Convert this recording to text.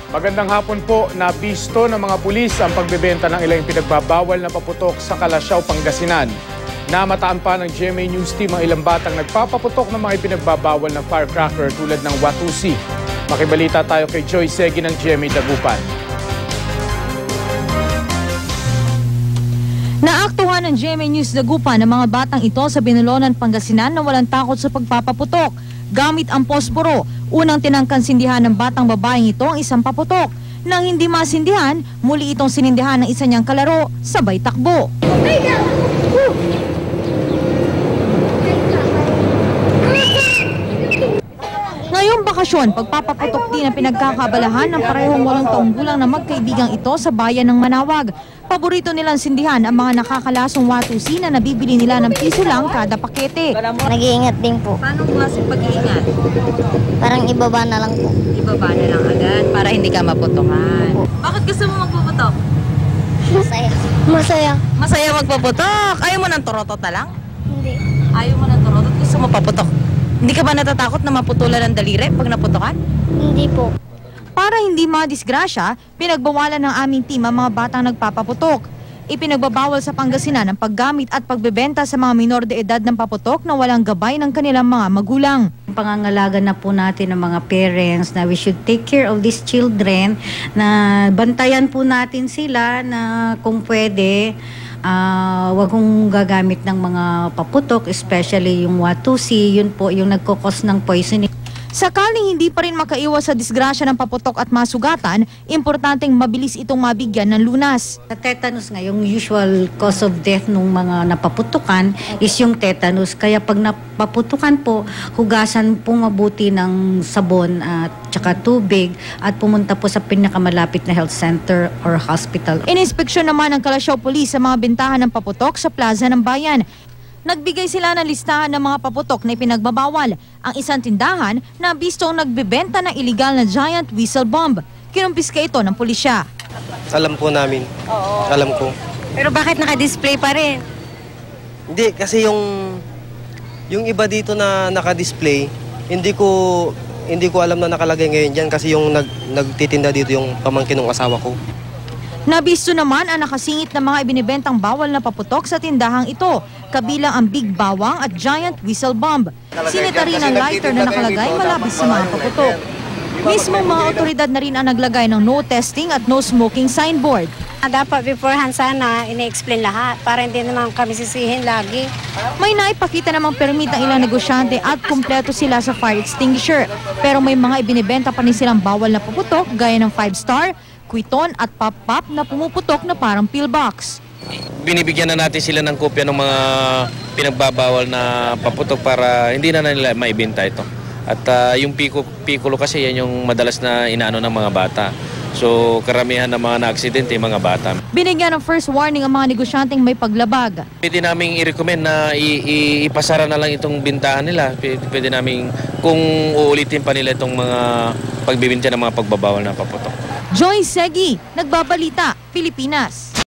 Magandang hapon po. Nabisto ng mga pulis ang pagbebenta ng ilang pinagbabawal na paputok sa Calasiao, Pangasinan. Namataan pa ng GMA News Team ang ilang batang nagpapaputok ng mga ipinagbabawal na firecracker tulad ng Watusi. Makibalita tayo kay Joy Segi ng GMA Dagupan. Naaktuhan ng GMA News Dagupan ng mga batang ito sa Binalonan, Pangasinan na walang takot sa pagpapaputok. Gamit ang posporo, unang tinangkan sindihan ng batang babaeng ito ang isang paputok. Nang hindi masindihan, muli itong sinindihan ng isa niyang kalaro, sabay takbo. Ngayong bakasyon, pagpapaputok din ang pinagkakabalahan ng parehong 8 taong gulang na magkaibigang ito sa bayan ng Manawag. Paborito nilang sindihan ang mga nakakalasong Watusi na nabibili nila ng piso lang kada pakete. Nag-iingat din po. Paano klase pag-iingat? Parang ibaba na lang po. Ibaba na lang agad para hindi ka maputokan. Bakit gusto mo magpuputok? Masaya. Masaya. Masaya magpuputok. Ayaw mo ng torotot na lang? Hindi. Ayaw mo ng torotot, gusto mo paputok. Hindi ka ba natatakot na maputulan ng daliri pag naputokan? Hindi po. Para hindi madisgrasya, pinagbawalan ng aming team ang mga batang nagpapaputok. Ipinagbabawal sa Pangasinan ang paggamit at pagbebenta sa mga minor de edad ng paputok na walang gabay ng kanilang mga magulang. Pangangalaga na po natin ng mga parents na we should take care of these children, na bantayan po natin sila na kung pwede, wag kong gagamit ng mga paputok, especially yung Watusi, yun po yung nagkukos ng poisoning. Sakaling hindi pa rin makaiwas sa disgrasya ng paputok at masugatan, importanteng mabilis itong mabigyan ng lunas. Sa tetanus nga, yung usual cause of death ng mga napaputukan is yung tetanus. Kaya pag napaputukan po, hugasan po mabuti ng sabon at tsaka tubig at pumunta po sa pinakamalapit na health center or hospital. Ininspeksyon naman ng Calasiao Police sa mga bentahan ng paputok sa plaza ng bayan. Nagbigay sila ng listahan ng mga paputok na ipinagbabawal. Ang isang tindahan na bistong nagbebenta ng iligal na giant whistle bomb. Kinumpiska ito ng pulisya. Alam po namin. Oo. Alam ko. Pero bakit naka-display pa rin? Hindi, kasi yung iba dito na naka-display, hindi ko alam na nakalagay ngayon dyan kasi yung nagtitinda dito yung pamangkin ng asawa ko. Nabisto naman ang nakasingit na mga ibinibentang bawal na paputok sa tindahang ito, kabilang ang big bawang at giant whistle bomb. Sinita rin ang lighter na nakalagay malabis sa mga paputok. Mismong mga otoridad na rin ang naglagay ng no testing at no smoking signboard. Dapat beforehand sana ine-explain lahat para hindi naman kami sisihin lagi. May naipakita namang permit ng ilang negosyante at kumpleto sila sa fire extinguisher. Pero may mga ibinibenta pa rin silang bawal na paputok gaya ng 5-star, Kwiton at pop-pop na pumuputok na parang pillbox. Binibigyan na natin sila ng kopya ng mga pinagbabawal na paputok para hindi na nila maibenta ito. At yung pikulo kasi yan yung madalas na inaano ng mga bata. So karamihan ng mga na-aksidente mga bata. Binigyan ng first warning ang mga negosyanteng may paglabag. Pwede namin i-recommend na ipasara na lang itong bintahan nila. Pwede namin kung uulitin pa nila itong mga pagbibinta ng mga pagbabawal na paputok. Joy Segi, Nagbabalita, Pilipinas.